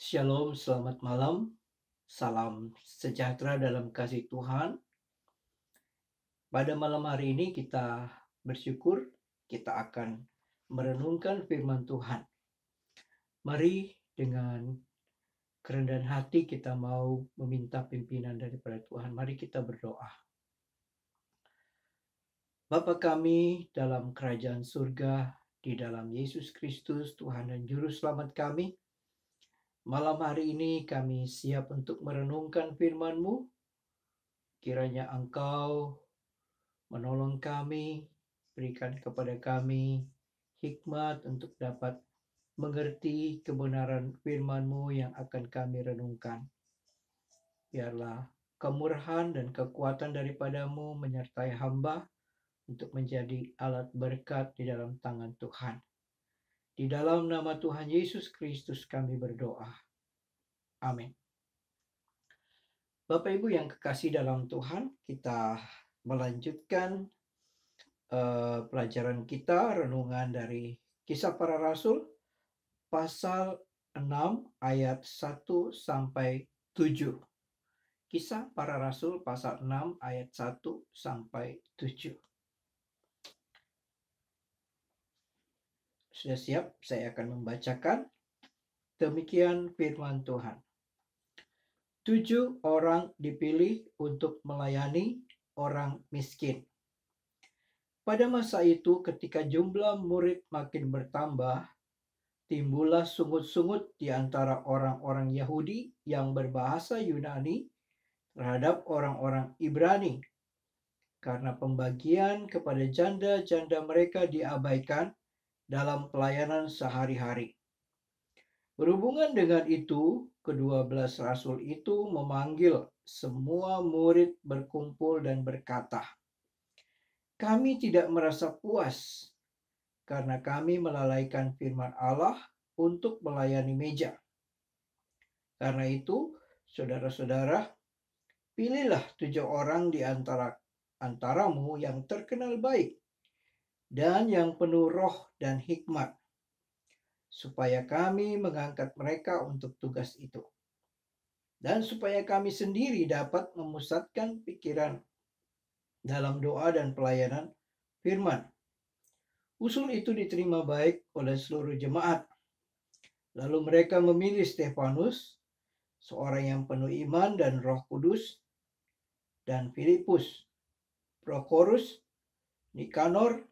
Shalom, selamat malam. Salam sejahtera dalam kasih Tuhan. Pada malam hari ini kita bersyukur kita akan merenungkan firman Tuhan. Mari dengan kerendahan hati kita mau meminta pimpinan daripada Tuhan. Mari kita berdoa. Bapa kami dalam kerajaan surga, di dalam Yesus Kristus, Tuhan dan Juru Selamat kami, malam hari ini kami siap untuk merenungkan firman-Mu. Kiranya Engkau menolong kami, berikan kepada kami hikmat untuk dapat mengerti kebenaran firman-Mu yang akan kami renungkan. Biarlah kemurahan dan kekuatan daripada-Mu menyertai hamba untuk menjadi alat berkat di dalam tangan Tuhan. Di dalam nama Tuhan Yesus Kristus kami berdoa. Amin. Bapak Ibu yang kekasih dalam Tuhan, kita melanjutkan pelajaran kita, renungan dari Kisah Para Rasul, pasal 6 ayat 1 sampai 7. Kisah Para Rasul pasal 6 ayat 1 sampai 7. Sudah siap? Saya akan membacakan. Demikian firman Tuhan. 7 orang dipilih untuk melayani orang miskin. Pada masa itu, ketika jumlah murid makin bertambah, timbullah sungut-sungut di antara orang-orang Yahudi yang berbahasa Yunani terhadap orang-orang Ibrani, karena pembagian kepada janda-janda mereka diabaikan dalam pelayanan sehari-hari. Berhubungan dengan itu, ke-12 rasul itu memanggil semua murid berkumpul dan berkata, "Kami tidak merasa puas karena kami melalaikan firman Allah untuk melayani meja. Karena itu, saudara-saudara, pilihlah 7 orang di antaramu yang terkenal baik dan yang penuh roh dan hikmat, supaya kami mengangkat mereka untuk tugas itu. Dan supaya kami sendiri dapat memusatkan pikiran dalam doa dan pelayanan firman." Usul itu diterima baik oleh seluruh jemaat. Lalu mereka memilih Stefanus, seorang yang penuh iman dan Roh Kudus, dan Filipus, Prokorus, Nikanor,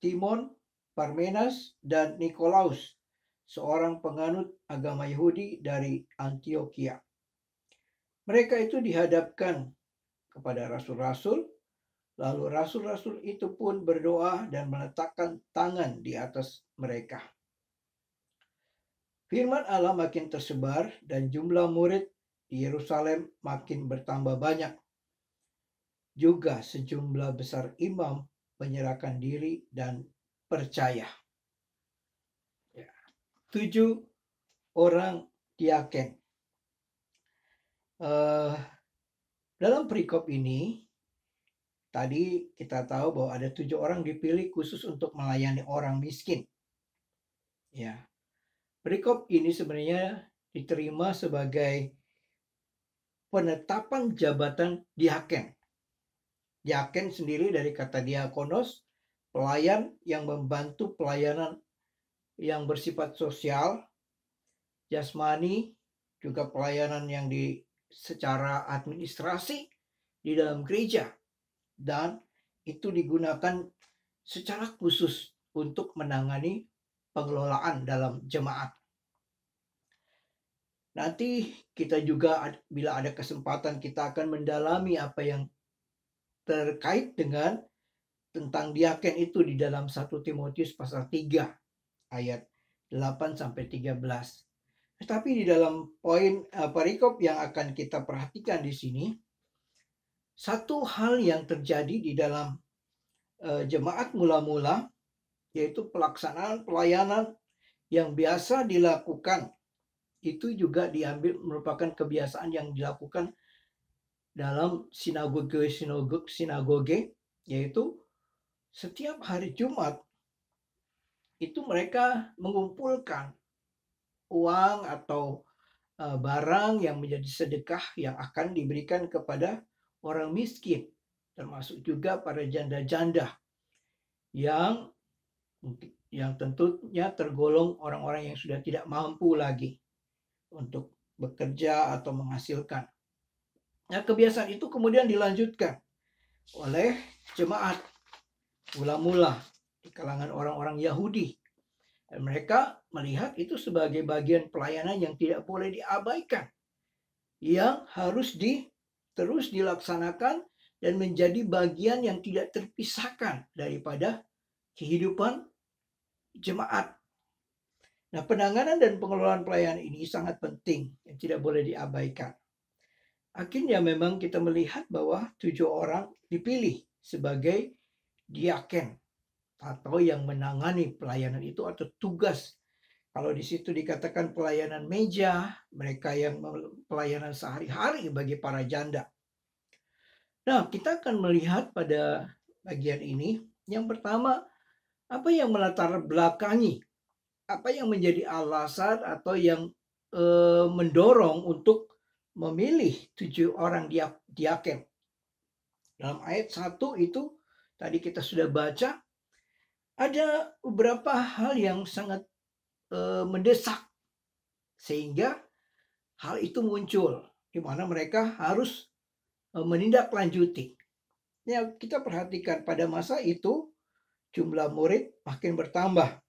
Timon, Parmenas, dan Nikolaus, seorang penganut agama Yahudi dari Antioquia. Mereka itu dihadapkan kepada rasul-rasul, lalu rasul-rasul itu pun berdoa dan meletakkan tangan di atas mereka. Firman Allah makin tersebar dan jumlah murid di Yerusalem makin bertambah banyak. Juga sejumlah besar imam menyerahkan diri dan percaya. 7 orang diaken. Dalam perikop ini, tadi kita tahu bahwa ada 7 orang dipilih khusus untuk melayani orang miskin. Ya, perikop ini sebenarnya diterima sebagai penetapan jabatan diaken. Diaken sendiri dari kata diakonos, pelayan yang membantu pelayanan yang bersifat sosial, jasmani, juga pelayanan yang secara administrasi di dalam gereja, dan itu digunakan secara khusus untuk menangani pengelolaan dalam jemaat. Nanti kita juga bila ada kesempatan kita akan mendalami apa yang terkait dengan tentang diaken itu di dalam 1 Timotius pasal 3 ayat 8 sampai 13. Tetapi di dalam poin perikop yang akan kita perhatikan di sini, satu hal yang terjadi di dalam jemaat mula-mula, yaitu pelaksanaan pelayanan yang biasa dilakukan, itu juga diambil merupakan kebiasaan yang dilakukan dalam sinagoge, yaitu setiap hari Jumat itu mereka mengumpulkan uang atau barang yang menjadi sedekah yang akan diberikan kepada orang miskin, termasuk juga para janda-janda yang tentunya tergolong orang-orang yang sudah tidak mampu lagi untuk bekerja atau menghasilkan. Nah, kebiasaan itu kemudian dilanjutkan oleh jemaat mula-mula di kalangan orang-orang Yahudi. Dan mereka melihat itu sebagai bagian pelayanan yang tidak boleh diabaikan, yang harus terus dilaksanakan dan menjadi bagian yang tidak terpisahkan daripada kehidupan jemaat. Nah, penanganan dan pengelolaan pelayanan ini sangat penting yang tidak boleh diabaikan. Akhirnya memang kita melihat bahwa 7 orang dipilih sebagai diaken atau yang menangani pelayanan itu atau tugas. Kalau di situ dikatakan pelayanan meja, mereka yang pelayanan sehari-hari bagi para janda. Nah, kita akan melihat pada bagian ini, yang pertama, apa yang melatar belakangi, apa yang menjadi alasan atau yang mendorong untuk memilih 7 orang diaken. Dalam ayat 1 itu tadi kita sudah baca, ada beberapa hal yang sangat mendesak sehingga hal itu muncul di mana mereka harus menindaklanjuti. Ya, kita perhatikan pada masa itu jumlah murid makin bertambah.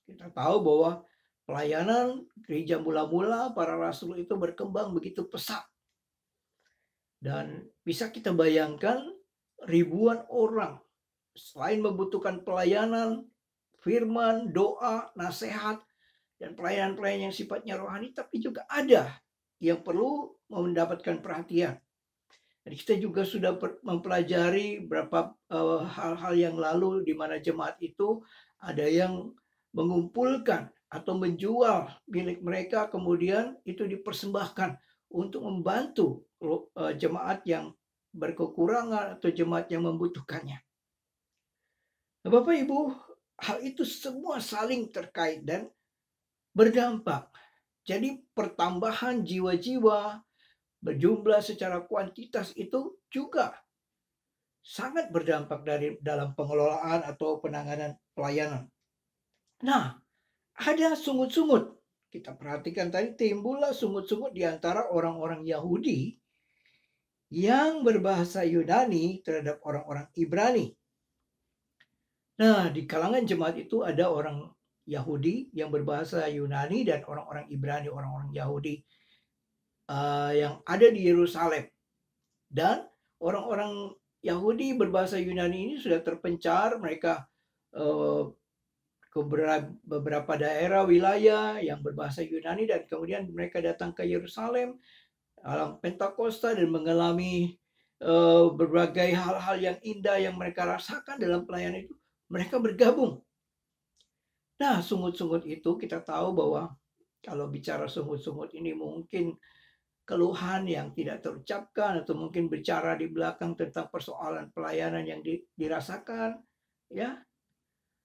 Kita tahu bahwa pelayanan gereja mula-mula para rasul itu berkembang begitu pesat. Dan bisa kita bayangkan ribuan orang selain membutuhkan pelayanan, firman, doa, nasihat, dan pelayanan-pelayanan yang sifatnya rohani, tapi juga ada yang perlu mendapatkan perhatian. Jadi kita juga sudah mempelajari beberapa hal-hal yang lalu di mana jemaat itu ada yang mengumpulkan atau menjual milik mereka, kemudian itu dipersembahkan untuk membantu jemaat yang berkekurangan atau jemaat yang membutuhkannya. Nah, Bapak Ibu, hal itu semua saling terkait dan berdampak. Jadi pertambahan jiwa-jiwa berjumlah secara kuantitas itu juga sangat berdampak dalam pengelolaan atau penanganan pelayanan. Nah, ada sungut-sungut. Kita perhatikan tadi timbullah sungut-sungut di antara orang-orang Yahudi yang berbahasa Yunani terhadap orang-orang Ibrani. Nah, di kalangan jemaat itu ada orang Yahudi yang berbahasa Yunani dan orang-orang Ibrani, orang-orang Yahudi yang ada di Yerusalem. Dan orang-orang Yahudi berbahasa Yunani ini sudah terpencar, mereka ke beberapa daerah wilayah yang berbahasa Yunani dan kemudian mereka datang ke Yerusalem dalam Pentakosta dan mengalami berbagai hal-hal yang indah yang mereka rasakan dalam pelayanan itu. Mereka bergabung. Nah, sungut-sungut itu kita tahu bahwa kalau bicara sungut-sungut ini mungkin keluhan yang tidak terucapkan atau mungkin bicara di belakang tentang persoalan pelayanan yang dirasakan, ya.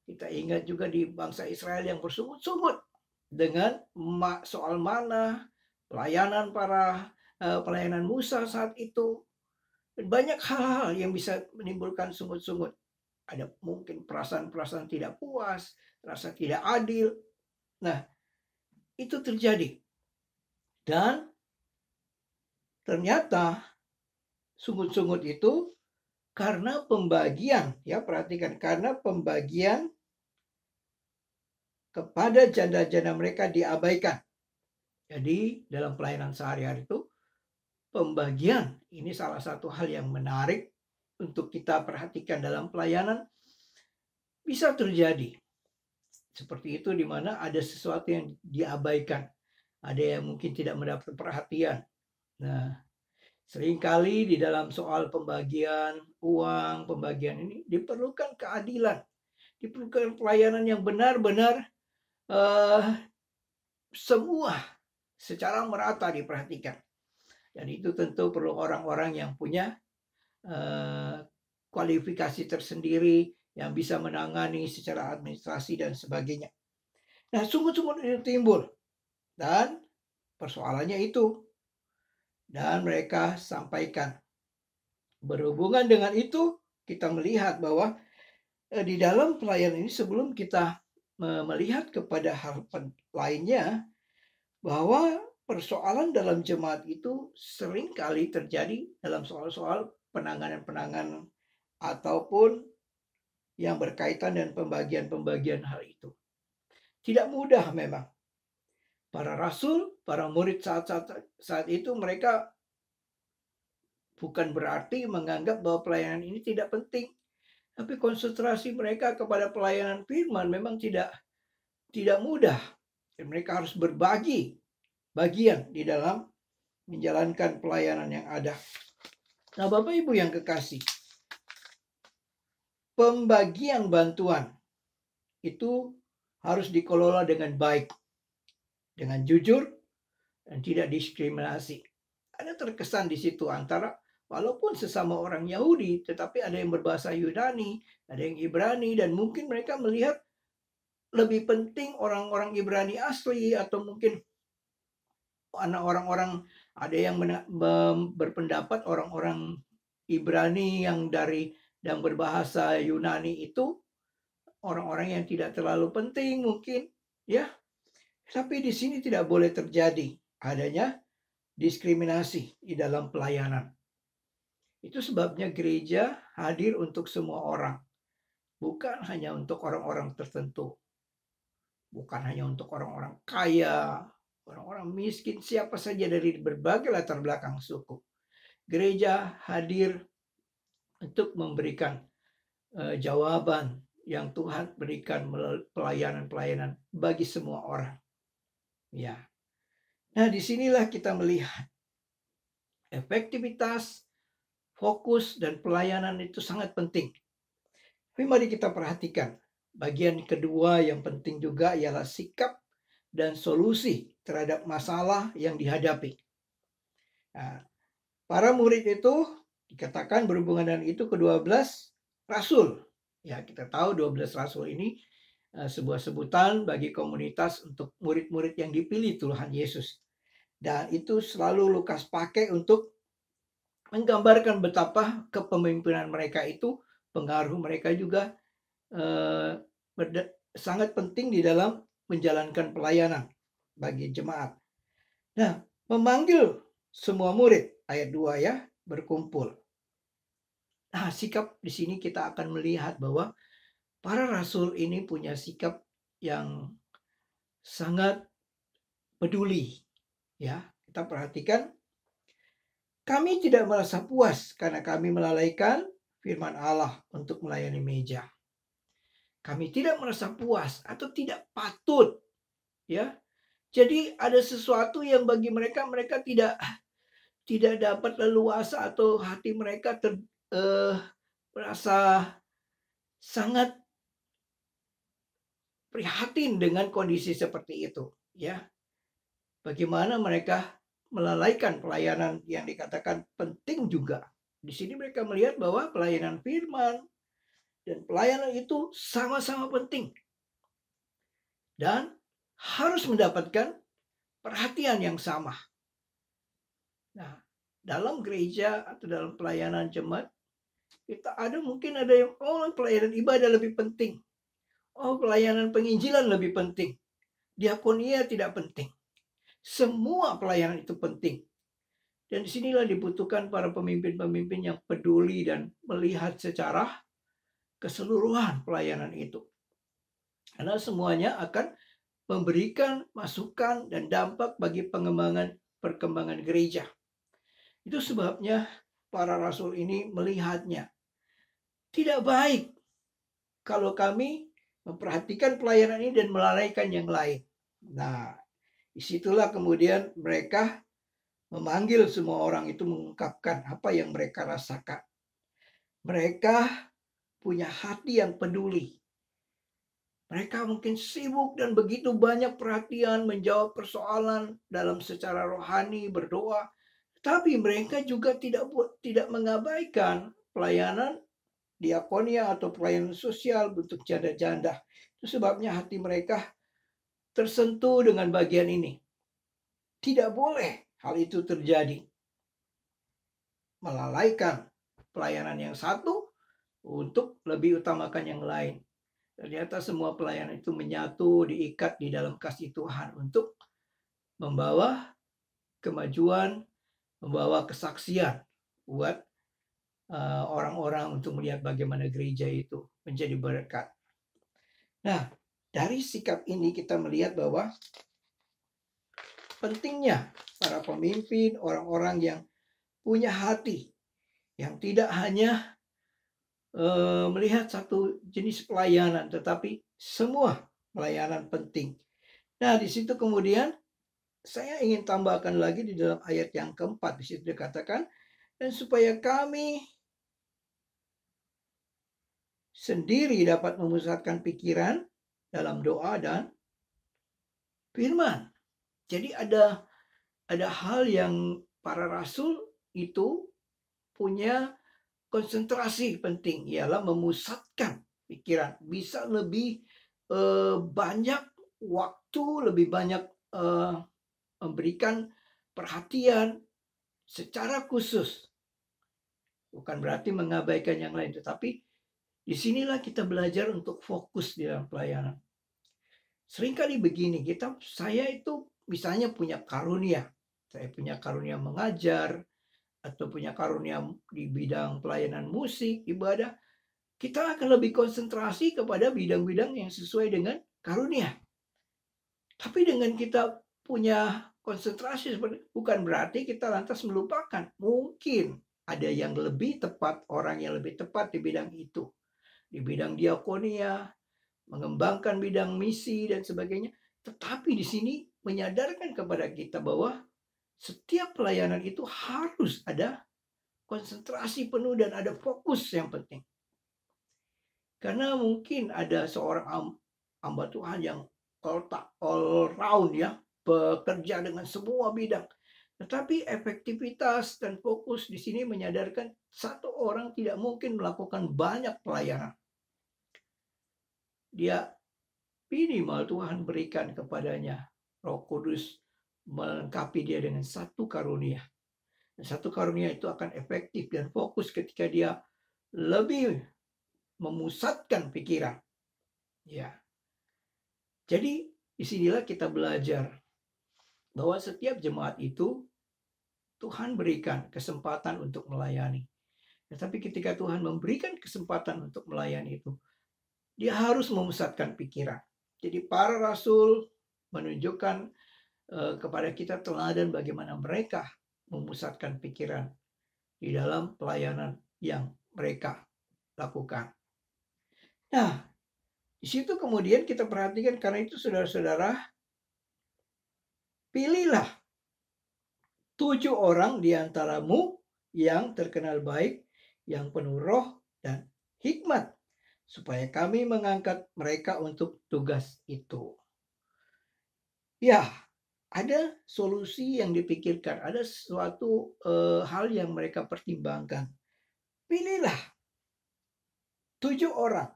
Kita ingat juga di bangsa Israel yang bersungut-sungut dengan soal mana pelayanan pelayanan Musa saat itu. Banyak hal-hal yang bisa menimbulkan sungut-sungut. Ada mungkin perasaan-perasaan tidak puas, rasa tidak adil. Nah, itu terjadi. Dan ternyata sungut-sungut itu karena pembagian, ya perhatikan, karena pembagian kepada janda-janda mereka diabaikan. Jadi dalam pelayanan sehari-hari itu pembagian ini salah satu hal yang menarik untuk kita perhatikan dalam pelayanan. Bisa terjadi seperti itu di mana ada sesuatu yang diabaikan, ada yang mungkin tidak mendapat perhatian. Nah, seringkali di dalam soal pembagian uang, pembagian ini diperlukan keadilan, diperlukan pelayanan yang benar-benar semua secara merata diperhatikan. Dan itu tentu perlu orang-orang yang punya kualifikasi tersendiri yang bisa menangani secara administrasi dan sebagainya. Nah, sungut-sungut itu timbul dan Persoalannya itu. Dan mereka sampaikan. Berhubungan dengan itu, kita melihat bahwa di dalam pelayanan ini sebelum kita melihat kepada hal lainnya, bahwa persoalan dalam jemaat itu seringkali terjadi dalam soal-soal penanganan-penanganan ataupun yang berkaitan dengan pembagian-pembagian hal itu. Tidak mudah memang. Para rasul, para murid saat itu mereka bukan berarti menganggap bahwa pelayanan ini tidak penting. Tapi konsentrasi mereka kepada pelayanan firman memang tidak mudah. Dan mereka harus berbagi bagian di dalam menjalankan pelayanan yang ada. Nah, Bapak Ibu yang kekasih, pembagian bantuan itu harus dikelola dengan baik, dengan jujur, dan tidak diskriminasi. Ada terkesan di situ antara walaupun sesama orang Yahudi, tetapi ada yang berbahasa Yunani, ada yang Ibrani, dan mungkin mereka melihat lebih penting orang-orang Ibrani asli, atau mungkin anak orang-orang, ada yang berpendapat orang-orang Ibrani yang berbahasa Yunani itu orang-orang yang tidak terlalu penting mungkin, ya. Tapi di sini tidak boleh terjadi adanya diskriminasi di dalam pelayanan. Itu sebabnya gereja hadir untuk semua orang, bukan hanya untuk orang-orang tertentu, bukan hanya untuk orang-orang kaya, orang-orang miskin, siapa saja dari berbagai latar belakang suku. Gereja hadir untuk memberikan jawaban yang Tuhan berikan melalui pelayanan-pelayanan bagi semua orang. Ya. Nah, disinilah kita melihat efektivitas, fokus, dan pelayanan itu sangat penting. Tapi mari kita perhatikan. Bagian kedua yang penting juga ialah sikap dan solusi terhadap masalah yang dihadapi. Nah, para murid itu dikatakan berhubungan dengan itu ke-12 rasul. Ya, kita tahu 12 rasul ini sebuah sebutan bagi komunitas untuk murid-murid yang dipilih Tuhan Yesus. Dan itu selalu Lukas pakai untuk menggambarkan betapa kepemimpinan mereka itu, pengaruh mereka juga sangat penting di dalam menjalankan pelayanan bagi jemaat. Nah, memanggil semua murid, ayat 2 ya, berkumpul. Nah, sikap di sini kita akan melihat bahwa para rasul ini punya sikap yang sangat peduli. Ya, kita perhatikan, kami tidak merasa puas karena kami melalaikan firman Allah untuk melayani meja. Kami tidak merasa puas atau tidak patut, ya. Jadi ada sesuatu yang bagi mereka tidak dapat leluasa, atau hati mereka merasa sangat prihatin dengan kondisi seperti itu, ya. Bagaimana mereka melalaikan pelayanan yang dikatakan penting juga. Di sini mereka melihat bahwa pelayanan firman dan pelayanan itu sama-sama penting dan harus mendapatkan perhatian yang sama. Nah, dalam gereja atau dalam pelayanan jemaat, kita mungkin ada yang pelayanan ibadah lebih penting. Pelayanan penginjilan lebih penting. Diakonia tidak penting. Semua pelayanan itu penting. Dan disinilah dibutuhkan para pemimpin-pemimpin yang peduli dan melihat secara keseluruhan pelayanan itu. Karena semuanya akan memberikan masukan dan dampak bagi perkembangan gereja. Itu sebabnya para rasul ini melihatnya tidak baik kalau kami memperhatikan pelayanan ini dan melalaikan yang lain. Nah, disitulah kemudian mereka memanggil semua orang itu mengungkapkan apa yang mereka rasakan. Mereka punya hati yang peduli. Mereka mungkin sibuk dan begitu banyak perhatian menjawab persoalan dalam secara rohani, berdoa. Tapi mereka juga tidak mengabaikan pelayanan diakonia atau pelayanan sosial untuk janda-janda. Itu sebabnya hati mereka tersentuh dengan bagian ini. Tidak boleh hal itu terjadi. Melalaikan pelayanan yang satu untuk lebih utamakan yang lain. Ternyata semua pelayanan itu menyatu, diikat di dalam kasih Tuhan untuk membawa kemajuan, membawa kesaksian buat orang-orang untuk melihat bagaimana gereja itu menjadi berkat. Nah, dari sikap ini kita melihat bahwa pentingnya para pemimpin, orang-orang yang punya hati, yang tidak hanya melihat satu jenis pelayanan, tetapi semua pelayanan penting. Nah, di situ kemudian saya ingin tambahkan lagi di dalam ayat yang keempat, di situ dikatakan, dan supaya kami sendiri dapat memusatkan pikiran dalam doa dan firman. Jadi ada hal yang para rasul itu punya konsentrasi penting, ialah memusatkan pikiran, bisa lebih banyak waktu, lebih banyak memberikan perhatian secara khusus. Bukan berarti mengabaikan yang lain, tetapi disinilah kita belajar untuk fokus di dalam pelayanan. Seringkali begini, saya itu misalnya punya karunia. Saya punya karunia mengajar, atau punya karunia di bidang pelayanan musik, ibadah. Kita akan lebih konsentrasi kepada bidang-bidang yang sesuai dengan karunia. Tapi dengan kita punya konsentrasi seperti, bukan berarti kita lantas melupakan. Mungkin ada yang lebih tepat, orang yang lebih tepat di bidang itu. Di bidang diakonia, mengembangkan bidang misi dan sebagainya. Tetapi di sini menyadarkan kepada kita bahwa setiap pelayanan itu harus ada konsentrasi penuh dan ada fokus yang penting. Karena mungkin ada seorang hamba Tuhan yang all round ya, bekerja dengan semua bidang. Tetapi efektivitas dan fokus di sini menyadarkan satu orang tidak mungkin melakukan banyak pelayanan. Dia minimal Tuhan berikan kepadanya Roh Kudus melengkapi dia dengan satu karunia. Dan satu karunia itu akan efektif dan fokus ketika dia lebih memusatkan pikiran. Ya. Jadi disinilah kita belajar bahwa setiap jemaat itu Tuhan berikan kesempatan untuk melayani. Tetapi ketika Tuhan memberikan kesempatan untuk melayani itu, dia harus memusatkan pikiran. Jadi para rasul menunjukkan kepada kita teladan bagaimana mereka memusatkan pikiran di dalam pelayanan yang mereka lakukan. Nah, di situ kemudian kita perhatikan, karena itu saudara-saudara, pilihlah 7 orang di antaramu yang terkenal baik, yang penuh roh dan hikmat, supaya kami mengangkat mereka untuk tugas itu. Ya, ada solusi yang dipikirkan, ada suatu hal yang mereka pertimbangkan. Pilihlah 7 orang.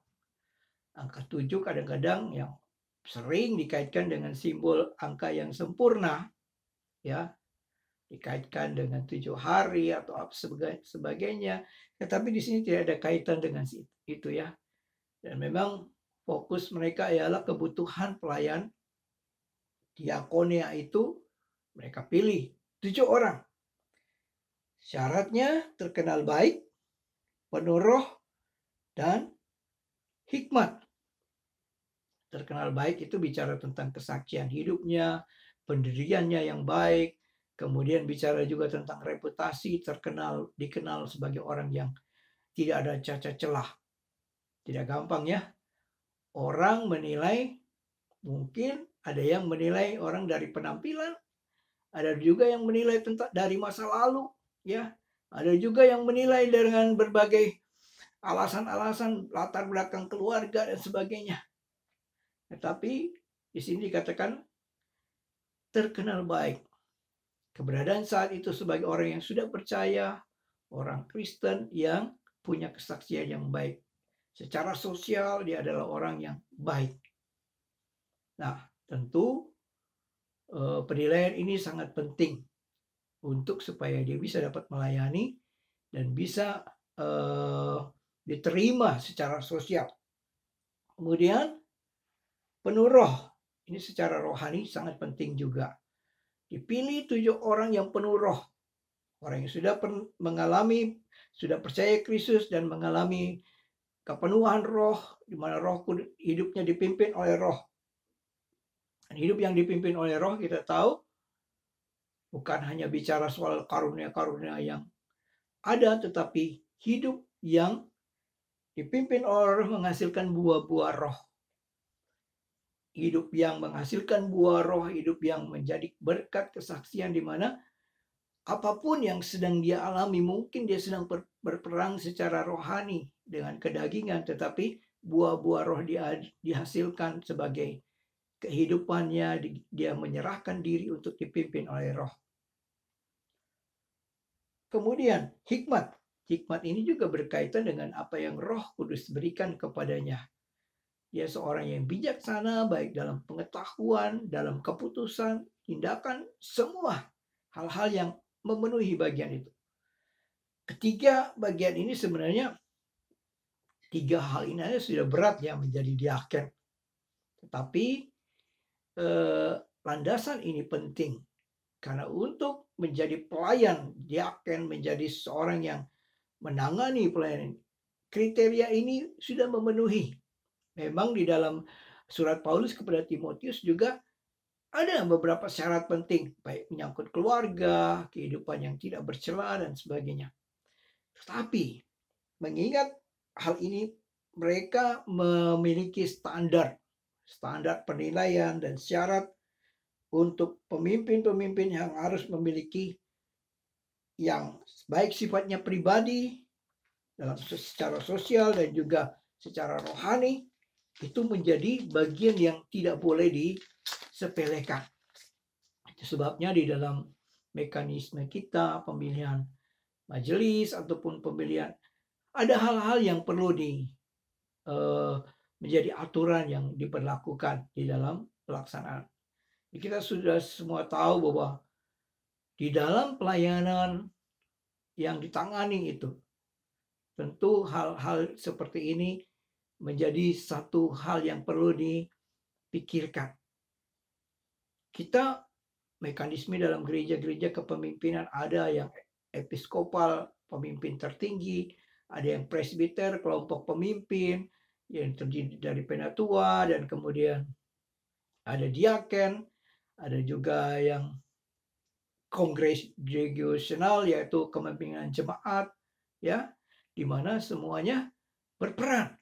Angka 7 kadang-kadang yang sering dikaitkan dengan simbol angka yang sempurna, ya, dikaitkan dengan 7 hari atau sebagainya. Tetapi di sini tidak ada kaitan dengan itu ya. Dan memang fokus mereka ialah kebutuhan pelayan diakonia itu mereka pilih 7 orang. Syaratnya terkenal baik, penuh roh, dan hikmat. Terkenal baik itu bicara tentang kesaksian hidupnya, pendiriannya yang baik, kemudian bicara juga tentang reputasi, dikenal sebagai orang yang tidak ada cacat celah. Tidak gampang ya. Orang menilai, mungkin ada yang menilai orang dari penampilan, ada juga yang menilai dari masa lalu, ya. Ada juga yang menilai dengan berbagai alasan-alasan latar belakang keluarga dan sebagainya. Tetapi di sini dikatakan terkenal baik. Keberadaan saat itu sebagai orang yang sudah percaya, orang Kristen yang punya kesaksian yang baik. Secara sosial dia adalah orang yang baik. Nah, tentu penilaian ini sangat penting untuk supaya dia bisa dapat melayani dan bisa diterima secara sosial. Kemudian penuh roh, ini secara rohani sangat penting juga. Dipilih 7 orang yang penuh roh, orang yang sudah mengalami, sudah percaya Kristus dan mengalami kepenuhan roh, di mana roh hidupnya dipimpin oleh roh. Dan hidup yang dipimpin oleh roh kita tahu bukan hanya bicara soal karunia-karunia yang ada, tetapi hidup yang dipimpin oleh roh menghasilkan buah-buah roh. Hidup yang menghasilkan buah roh, hidup yang menjadi berkat kesaksian di mana apapun yang sedang dia alami, mungkin dia sedang berperang secara rohani dengan kedagingan, tetapi buah-buah roh dia dihasilkan sebagai kehidupannya, dia menyerahkan diri untuk dipimpin oleh roh. Kemudian hikmat. Hikmat ini juga berkaitan dengan apa yang Roh Kudus berikan kepadanya. Dia seorang yang bijaksana, baik dalam pengetahuan, dalam keputusan, tindakan, semua hal-hal yang memenuhi bagian itu. Ketiga bagian ini sebenarnya, 3 hal ini aja sudah berat ya menjadi diaken. Tetapi landasan ini penting. Karena untuk menjadi pelayan, diaken, menjadi seorang yang menangani pelayanan, kriteria ini sudah memenuhi. Memang di dalam surat Paulus kepada Timotius juga ada beberapa syarat penting, baik menyangkut keluarga, kehidupan yang tidak bercela, dan sebagainya. Tetapi mengingat hal ini, mereka memiliki standar penilaian dan syarat untuk pemimpin-pemimpin yang harus memiliki yang baik sifatnya pribadi, dalam secara sosial dan juga secara rohani, itu menjadi bagian yang tidak boleh disepelekan. Itu sebabnya di dalam mekanisme kita, pemilihan majelis ataupun pemilihan, ada hal-hal yang perlu menjadi aturan yang diberlakukan di dalam pelaksanaan. Kita sudah semua tahu bahwa di dalam pelayanan yang ditangani itu, tentu hal-hal seperti ini menjadi satu hal yang perlu dipikirkan. Kita mekanisme dalam gereja-gereja kepemimpinan ada yang episkopal, pemimpin tertinggi, ada yang presbiter, kelompok pemimpin yang terdiri dari penatua, dan kemudian ada diaken, ada juga yang kongregasional yaitu kepemimpinan jemaat, ya, di mana semuanya berperan.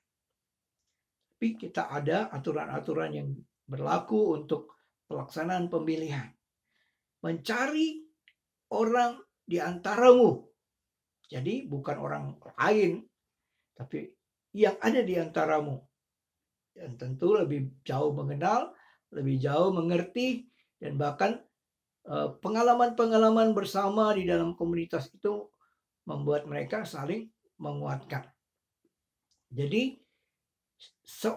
Tapi kita ada aturan-aturan yang berlaku untuk pelaksanaan pemilihan. Mencari orang di antaramu. Jadi bukan orang lain, tapi yang ada di antaramu. Dan tentu lebih jauh mengenal, lebih jauh mengerti, dan bahkan pengalaman-pengalaman bersama di dalam komunitas itu membuat mereka saling menguatkan. Jadi 7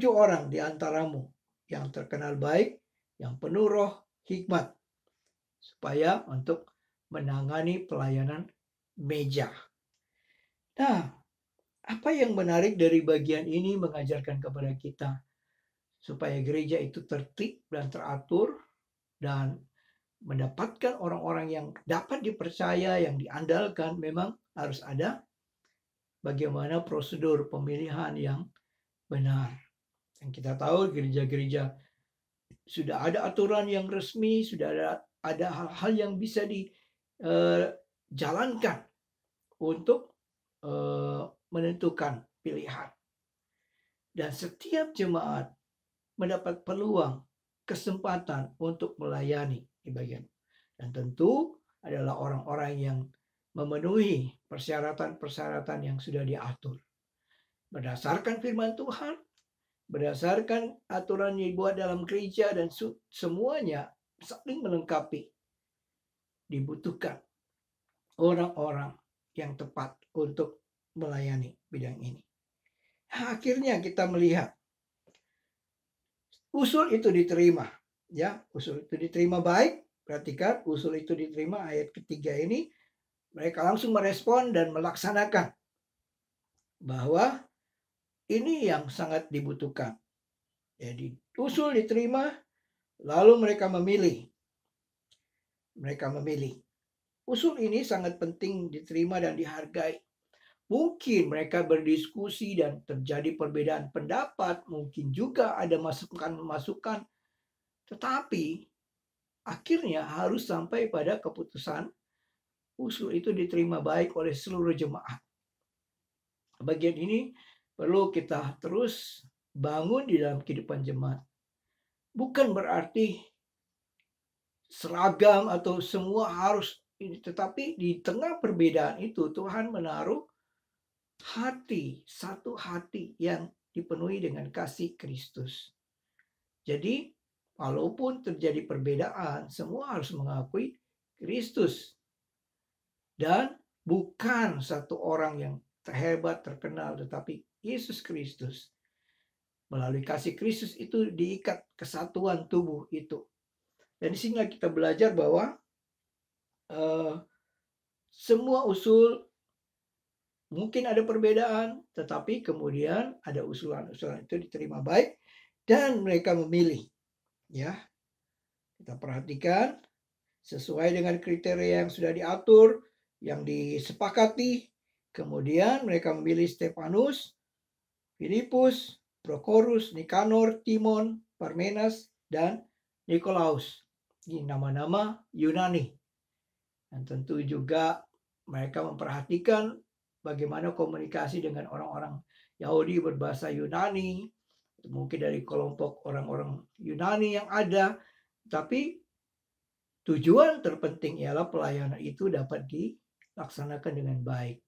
orang di antaramu yang terkenal baik, yang penuh roh, hikmat, supaya untuk menangani pelayanan meja. Nah, apa yang menarik dari bagian ini mengajarkan kepada kita supaya gereja itu tertib dan teratur dan mendapatkan orang-orang yang dapat dipercaya, yang diandalkan. Memang harus ada bagaimana prosedur pemilihan yang benar. Dan kita tahu gereja-gereja sudah ada aturan yang resmi, sudah ada hal-hal yang bisa dijalankan untuk menentukan pilihan. Dan setiap jemaat mendapat peluang, kesempatan untuk melayani di bagian. Dan tentu adalah orang-orang yang memenuhi persyaratan-persyaratan yang sudah diatur. Berdasarkan firman Tuhan, berdasarkan aturan yang dibuat dalam gereja, dan semuanya saling melengkapi. Dibutuhkan orang-orang yang tepat untuk melayani bidang ini. Akhirnya kita melihat usul itu diterima. Ya, usul itu diterima baik. Perhatikan, usul itu diterima ayat ketiga ini. Mereka langsung merespon dan melaksanakan bahwa ini yang sangat dibutuhkan. Jadi usul diterima, lalu mereka memilih. Mereka memilih. Usul ini sangat penting diterima dan dihargai. Mungkin mereka berdiskusi dan terjadi perbedaan pendapat, mungkin juga ada masukan-masukan, tetapi akhirnya harus sampai pada keputusan usul itu diterima baik oleh seluruh jemaat. Bagian ini perlu kita terus bangun di dalam kehidupan jemaat. Bukan berarti seragam atau semua harus ini, tetapi di tengah perbedaan itu Tuhan menaruh satu hati yang dipenuhi dengan kasih Kristus. Jadi, walaupun terjadi perbedaan, semua harus mengakui Kristus. Dan bukan satu orang yang terhebat, terkenal, tetapi Yesus Kristus. Melalui kasih Kristus itu diikat kesatuan tubuh itu. Dan di sini kita belajar bahwa semua usul mungkin ada perbedaan, tetapi kemudian ada usulan-usulan itu diterima baik dan mereka memilih. Ya, kita perhatikan sesuai dengan kriteria yang sudah diatur, yang disepakati. Kemudian mereka memilih Stefanus, Filipus, Prokorus, Nikanor, Timon, Parmenas, dan Nikolaus. Ini nama-nama Yunani. Dan tentu juga mereka memperhatikan bagaimana komunikasi dengan orang-orang Yahudi berbahasa Yunani, mungkin dari kelompok orang-orang Yunani yang ada, tapi tujuan terpenting ialah pelayanan itu dapat dilaksanakan dengan baik.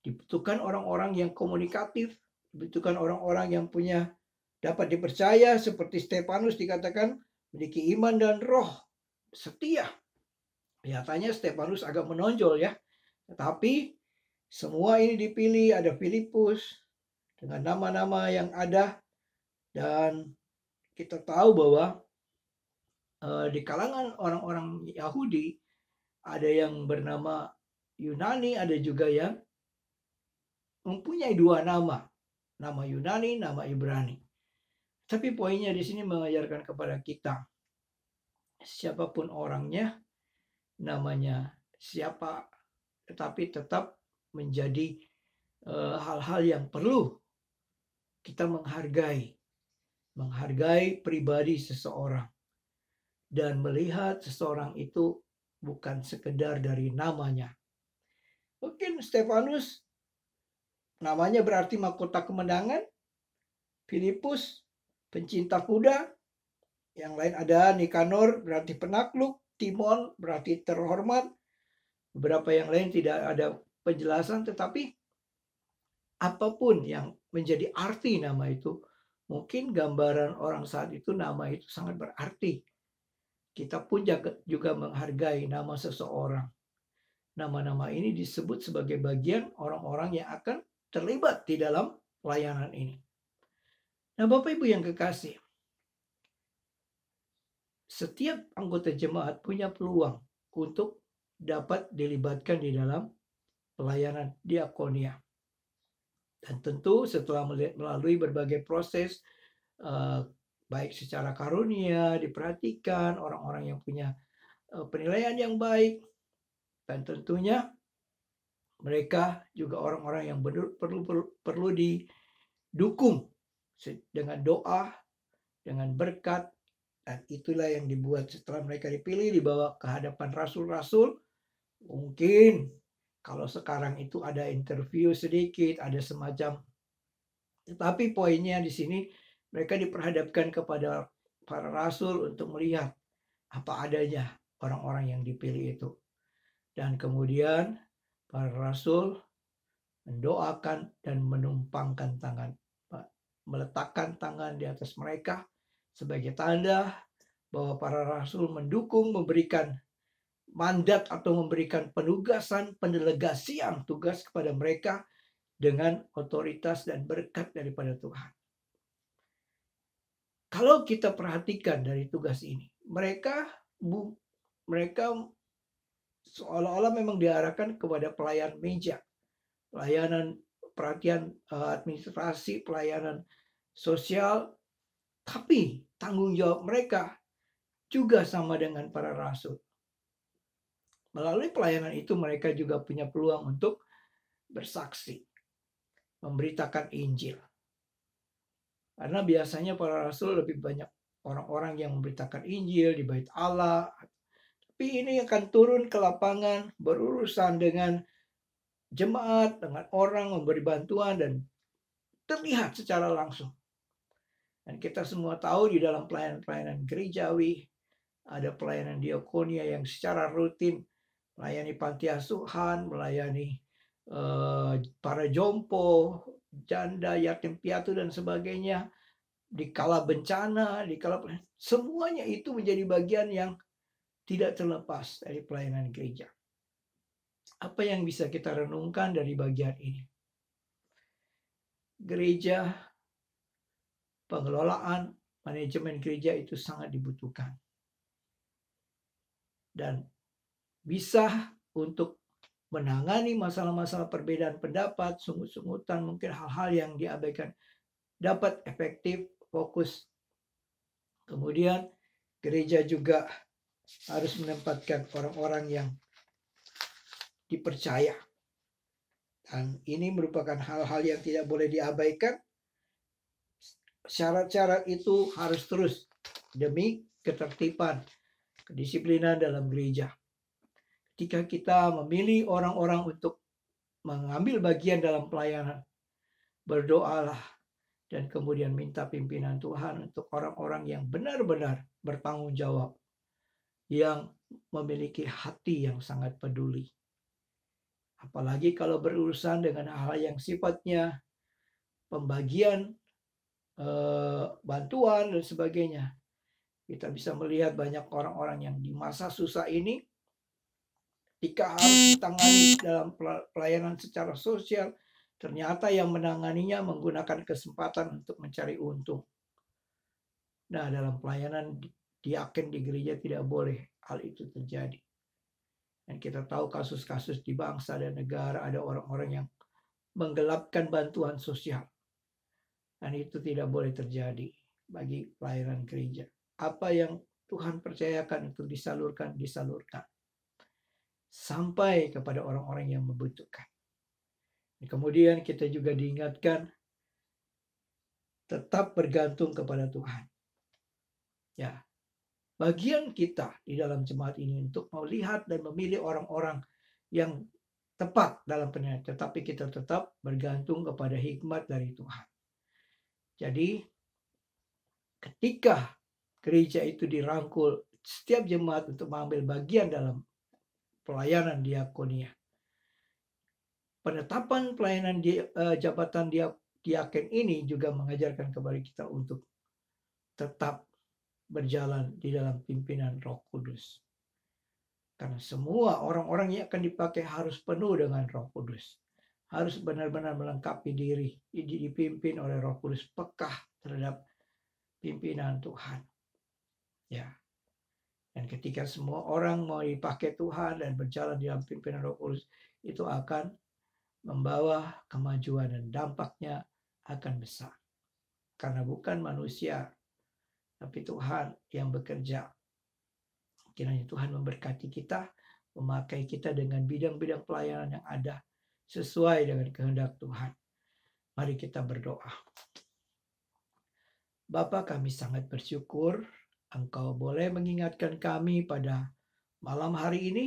Dibutuhkan orang-orang yang komunikatif, dibutuhkan orang-orang yang dapat dipercaya, seperti Stefanus dikatakan memiliki iman dan roh setia. Kelihatannya Stefanus agak menonjol ya, tetapi semua ini dipilih, ada Filipus dengan nama-nama yang ada, dan kita tahu bahwa di kalangan orang-orang Yahudi ada yang bernama Yunani, ada juga yang mempunyai dua nama Yunani, nama Ibrani. Tapi poinnya di sini mengajarkan kepada kita, siapapun orangnya, namanya siapa, tetapi tetap menjadi hal-hal yang perlu kita menghargai pribadi seseorang dan melihat seseorang itu bukan sekedar dari namanya. Mungkin Stefanus namanya berarti mahkota kemenangan, Filipus pencinta kuda, yang lain ada Nikanor berarti penakluk, Timon berarti terhormat, beberapa yang lain tidak ada penjelasan, tetapi apapun yang menjadi arti nama itu, mungkin gambaran orang saat itu nama itu sangat berarti. Kita pun juga menghargai nama seseorang. Nama-nama ini disebut sebagai bagian orang-orang yang akan terlibat di dalam pelayanan ini. Nah, Bapak Ibu yang kekasih, setiap anggota jemaat punya peluang untuk dapat dilibatkan di dalam pelayanan diakonia. Dan tentu setelah melalui berbagai proses, baik secara karunia, diperhatikan orang-orang yang punya penilaian yang baik, dan tentunya mereka juga orang-orang yang perlu didukung dengan doa, dengan berkat, dan itulah yang dibuat setelah mereka dipilih, dibawa ke hadapan rasul-rasul. Mungkin kalau sekarang itu ada interview sedikit, ada semacam, tetapi poinnya di sini mereka diperhadapkan kepada para rasul untuk melihat apa adanya orang-orang yang dipilih itu. Dan kemudian para rasul mendoakan dan menumpangkan tangan, meletakkan tangan di atas mereka sebagai tanda bahwa para rasul mendukung, memberikan mandat atau memberikan penugasan, pendelegasian tugas kepada mereka dengan otoritas dan berkat daripada Tuhan. Kalau kita perhatikan dari tugas ini, mereka seolah-olah memang diarahkan kepada pelayan meja, pelayanan perhatian administrasi, pelayanan sosial, tapi tanggung jawab mereka juga sama dengan para rasul. Melalui pelayanan itu mereka juga punya peluang untuk bersaksi, memberitakan Injil. Karena biasanya para rasul lebih banyak orang-orang yang memberitakan Injil di bait Allah. Tapi ini akan turun ke lapangan, berurusan dengan jemaat, dengan orang, memberi bantuan, dan terlihat secara langsung. Dan kita semua tahu di dalam pelayanan-pelayanan gerejawi, ada pelayanan diakonia yang secara rutin melayani panti asuhan, melayani para jompo, janda, yatim piatu, dan sebagainya. Di kala bencana, semuanya itu menjadi bagian yang tidak terlepas dari pelayanan gereja. Apa yang bisa kita renungkan dari bagian ini? Gereja, pengelolaan, manajemen gereja itu sangat dibutuhkan. Dan bisa untuk menangani masalah-masalah perbedaan pendapat, sungut-sungutan, mungkin hal-hal yang diabaikan, dapat efektif, fokus. Kemudian gereja juga harus menempatkan orang-orang yang dipercaya. Dan ini merupakan hal-hal yang tidak boleh diabaikan. Syarat-syarat itu harus terus demi ketertiban, kedisiplinan dalam gereja. Ketika kita memilih orang-orang untuk mengambil bagian dalam pelayanan, berdoalah dan kemudian minta pimpinan Tuhan untuk orang-orang yang benar-benar bertanggung jawab, yang memiliki hati yang sangat peduli. Apalagi kalau berurusan dengan hal yang sifatnya pembagian bantuan dan sebagainya. Kita bisa melihat banyak orang-orang yang di masa susah ini, ketika harus ditangani dalam pelayanan secara sosial, ternyata yang menanganinya menggunakan kesempatan untuk mencari untung. Nah, dalam pelayanan diaken di gereja tidak boleh hal itu terjadi. Dan kita tahu kasus-kasus di bangsa dan negara ada orang-orang yang menggelapkan bantuan sosial. Dan itu tidak boleh terjadi bagi pelayanan gereja. Apa yang Tuhan percayakan untuk disalurkan. Sampai kepada orang-orang yang membutuhkan. Kemudian kita juga diingatkan tetap bergantung kepada Tuhan. Ya, bagian kita di dalam jemaat ini untuk melihat dan memilih orang-orang yang tepat dalam penilaian, tetapi kita tetap bergantung kepada hikmat dari Tuhan. Jadi ketika gereja itu dirangkul setiap jemaat untuk mengambil bagian dalam pelayanan diakonia, penetapan pelayanan jabatan diaken ini juga mengajarkan kepada kita untuk tetap berjalan di dalam pimpinan Roh Kudus. Karena semua orang-orang yang akan dipakai harus penuh dengan Roh Kudus. Harus benar-benar melengkapi diri, dipimpin oleh Roh Kudus, pekah terhadap pimpinan Tuhan. Ya. Dan ketika semua orang mau dipakai Tuhan dan berjalan di dalam pimpinan Roh Kudus, itu akan membawa kemajuan dan dampaknya akan besar. Karena bukan manusia, tapi Tuhan yang bekerja. Kiranya Tuhan memberkati kita, memakai kita dengan bidang-bidang pelayanan yang ada sesuai dengan kehendak Tuhan. Mari kita berdoa. Bapa, kami sangat bersyukur Engkau boleh mengingatkan kami pada malam hari ini.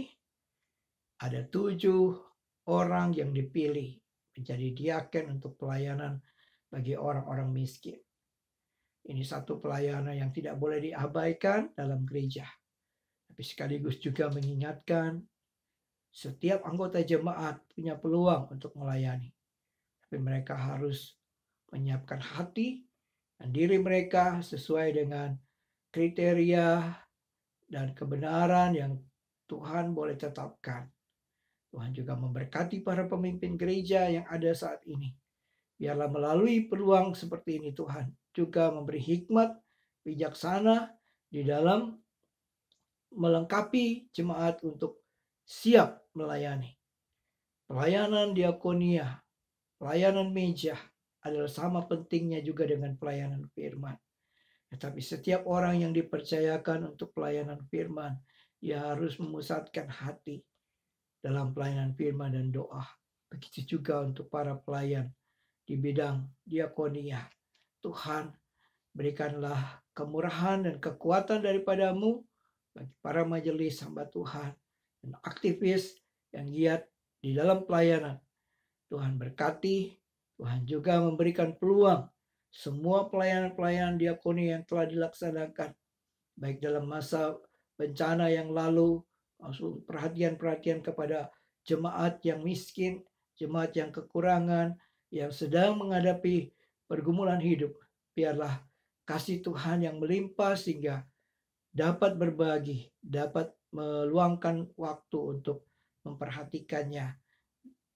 Ada 7 orang yang dipilih menjadi diaken untuk pelayanan bagi orang-orang miskin. Ini satu pelayanan yang tidak boleh diabaikan dalam gereja. Tapi sekaligus juga mengingatkan setiap anggota jemaat punya peluang untuk melayani. Tapi mereka harus menyiapkan hati dan diri mereka sesuai dengan kriteria dan kebenaran yang Tuhan boleh tetapkan. Tuhan juga memberkati para pemimpin gereja yang ada saat ini. Biarlah melalui peluang seperti ini Tuhan juga memberi hikmat bijaksana di dalam melengkapi jemaat untuk siap melayani. Pelayanan diakonia, pelayanan meja adalah sama pentingnya juga dengan pelayanan firman. Tetapi setiap orang yang dipercayakan untuk pelayanan firman, ia harus memusatkan hati dalam pelayanan firman dan doa. Begitu juga untuk para pelayan di bidang diakonia. Tuhan, berikanlah kemurahan dan kekuatan daripadamu bagi para majelis hamba Tuhan dan aktivis yang giat di dalam pelayanan. Tuhan berkati, Tuhan juga memberikan peluang semua pelayanan-pelayanan diakoni yang telah dilaksanakan, baik dalam masa bencana yang lalu, perhatian-perhatian kepada jemaat yang miskin, jemaat yang kekurangan, yang sedang menghadapi pergumulan hidup. Biarlah kasih Tuhan yang melimpah sehingga dapat berbagi, dapat meluangkan waktu untuk memperhatikannya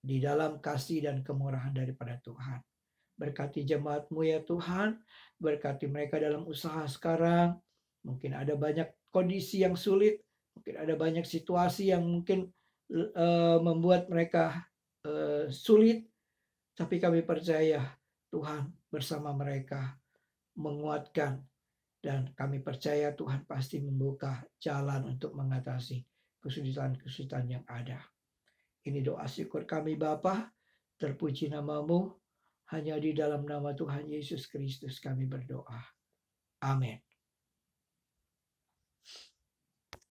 di dalam kasih dan kemurahan daripada Tuhan. Berkati jemaat-Mu ya Tuhan, berkati mereka dalam usaha sekarang. Mungkin ada banyak kondisi yang sulit, mungkin ada banyak situasi yang mungkin membuat mereka sulit, tapi kami percaya Tuhan bersama mereka menguatkan, dan kami percaya Tuhan pasti membuka jalan untuk mengatasi kesulitan-kesulitan yang ada. Ini doa syukur kami Bapa, terpuji nama-Mu, hanya di dalam nama Tuhan Yesus Kristus kami berdoa. Amin.